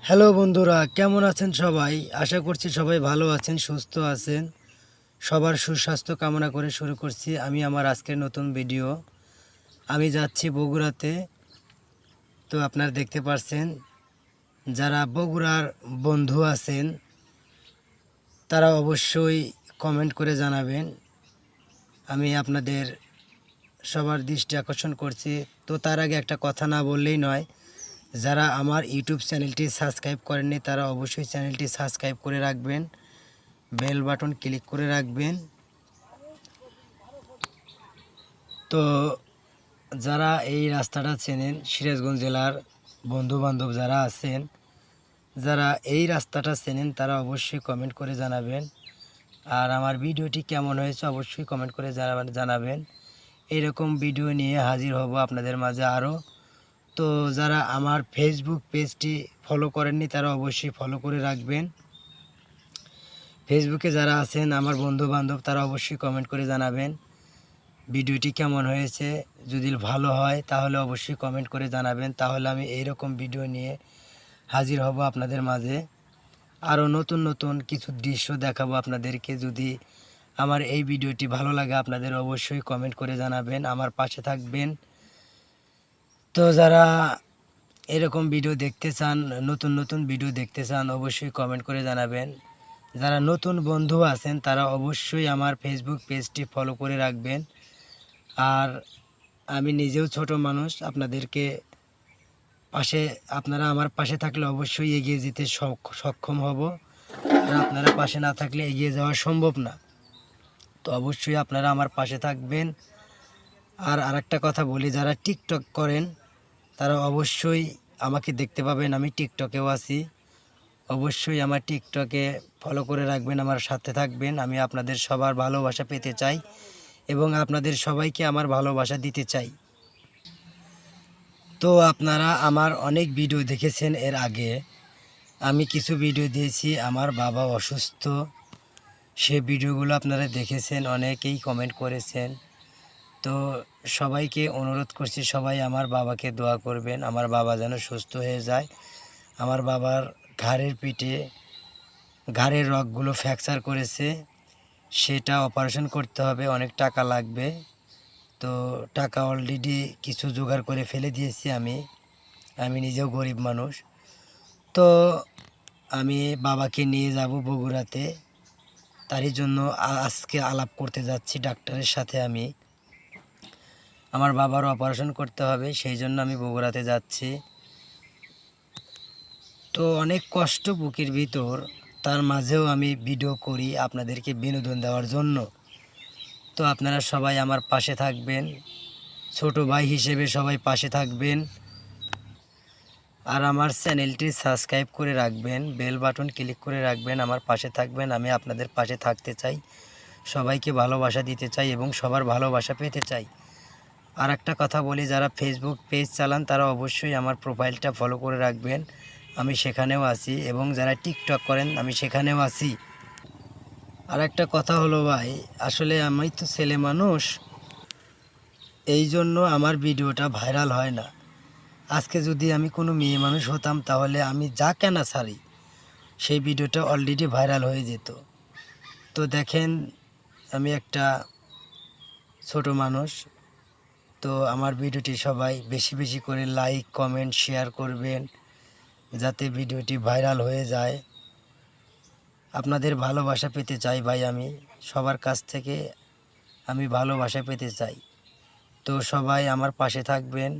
Hello বন্ধুরা, কেমন আছেন সবাই? আশা করছি সবাই ভালো আছেন, সুস্থ আছেন। সবার সুস্বাস্থ্য কামনা করে শুরু করছি আমি আমার আজকের নতুন ভিডিও। আমি যাচ্ছি বগুড়াতে। তো আপনারা দেখতে পাচ্ছেন, যারা বগুড়ার বন্ধু আছেন তারা অবশ্যই কমেন্ট করে জানাবেন। আমি আপনাদের সবার দৃষ্টি আকর্ষণ করছি। তো তার আগে একটা কথা না বললেই নয়, যারা আমার ইউটিউব চ্যানেলটি সাবস্ক্রাইব করেননি তারা অবশ্যই চ্যানেলটি সাবস্ক্রাইব করে রাখবেন, বেল বাটন ক্লিক করে রাখবেন। তো যারা এই রাস্তাটা চেনেন, সিরাজগঞ্জ জেলার বন্ধুবান্ধব যারা আছেন, যারা এই রাস্তাটা চেনেন তারা অবশ্যই কমেন্ট করে জানাবেন। আর আমার ভিডিওটি কেমন হয়েছে অবশ্যই কমেন্ট করে জানাবেন। এরকম ভিডিও নিয়ে হাজির হব আপনাদের মাঝে আরও। তো যারা আমার ফেসবুক পেজটি ফলো করেননি তারা অবশ্যই ফলো করে রাখবেন। ফেসবুকে যারা আছেন আমার বন্ধুবান্ধব তারা অবশ্যই কমেন্ট করে জানাবেন ভিডিওটি কেমন হয়েছে। যদি ভালো হয় তাহলে অবশ্যই কমেন্ট করে জানাবেন, তাহলে আমি এইরকম ভিডিও নিয়ে হাজির হব আপনাদের মাঝে। আরও নতুন নতুন কিছু দৃশ্য দেখাবো আপনাদেরকে। যদি আমার এই ভিডিওটি ভালো লাগে আপনাদের অবশ্যই কমেন্ট করে জানাবেন, আমার পাশে থাকবেন। তো যারা এরকম ভিডিও দেখতে চান, নতুন নতুন ভিডিও দেখতে চান অবশ্যই কমেন্ট করে জানাবেন। যারা নতুন বন্ধু আছেন তারা অবশ্যই আমার ফেসবুক পেজটি ফলো করে রাখবেন। আর আমি নিজেও ছোট মানুষ, আপনারা আমার পাশে থাকলে অবশ্যই এগিয়ে যেতে সক্ষম হব। আর আপনারা পাশে না থাকলে এগিয়ে যাওয়া সম্ভব না। তো অবশ্যই আপনারা আমার পাশে থাকবেন। আর আরেকটা কথা বলি, যারা টিকটক করেন তারা অবশ্যই আমাকে দেখতে পাবেন, আমি টিকটকেও আছি। অবশ্যই আমার টিকটকে ফলো করে রাখবেন, আমার সাথে থাকবেন। আমি আপনাদের সবার ভালোবাসা পেতে চাই এবং আপনাদের সবাইকে আমার ভালোবাসা দিতে চাই। তো আপনারা আমার অনেক ভিডিও দেখেছেন এর আগে। আমি কিছু ভিডিও দিয়েছি, আমার বাবা অসুস্থ, সে ভিডিওগুলো আপনারা দেখেছেন, অনেকেই কমেন্ট করেছেন। তো সবাইকে অনুরোধ করছি, সবাই আমার বাবাকে দোয়া করবেন, আমার বাবা যেন সুস্থ হয়ে যায়। আমার বাবার ঘাড়ের রগগুলো ফ্র্যাকচার করেছে, সেটা অপারেশন করতে হবে, অনেক টাকা লাগবে। তো টাকা অলরেডি কিছু জোগাড় করে ফেলে দিয়েছি আমি নিজেও গরিব মানুষ। তো আমি বাবাকে নিয়ে যাব বগুড়াতে, তারই জন্য আজকে আলাপ করতে যাচ্ছি ডাক্তারের সাথে। আমার বাবার অপারেশন করতে হবে, সেই জন্য আমি বগুড়াতে যাচ্ছি। তো অনেক কষ্ট বুকের ভিতর, তার মাঝেও আমি ভিডিও করি আপনাদেরকে বিনোদন দেওয়ার জন্য। তো আপনারা সবাই আমার পাশে থাকবেন, ছোট ভাই হিসেবে সবাই পাশে থাকবেন। আর আমার চ্যানেলটি সাবস্ক্রাইব করে রাখবেন, বেল বাটন ক্লিক করে রাখবেন, আমার পাশে থাকবেন। আমি আপনাদের পাশে থাকতে চাই, সবাইকে ভালোবাসা দিতে চাই এবং সবার ভালোবাসা পেতে চাই। আর একটা কথা বলি, যারা ফেসবুক পেজ চালান তারা অবশ্যই আমার প্রোফাইলটা ফলো করে রাখবেন, আমি সেখানেও আছি। এবং যারা টিকটক করেন আমি সেখানেও আছি। আর একটা কথা হলো ভাই, আসলে আমি তো ছেলে মানুষ, এই জন্য আমার ভিডিওটা ভাইরাল হয় না। আজকে যদি আমি কোনো মেয়ে মানুষ হতাম তাহলে আমি যা কেনা ছাড়ি সেই ভিডিওটা অলরেডি ভাইরাল হয়ে যেত। তো দেখেন, আমি একটা ছোট মানুষ। তো আমার ভিডিওটি সবাই বেশি বেশি করে লাইক কমেন্ট শেয়ার করবেন, যাতে ভিডিওটি ভাইরাল হয়ে যায়। আপনাদের ভালোবাসা পেতে চাই ভাই, আমি সবার কাছ থেকে আমি ভালোবাসা পেতে চাই। তো সবাই আমার পাশে থাকবেন।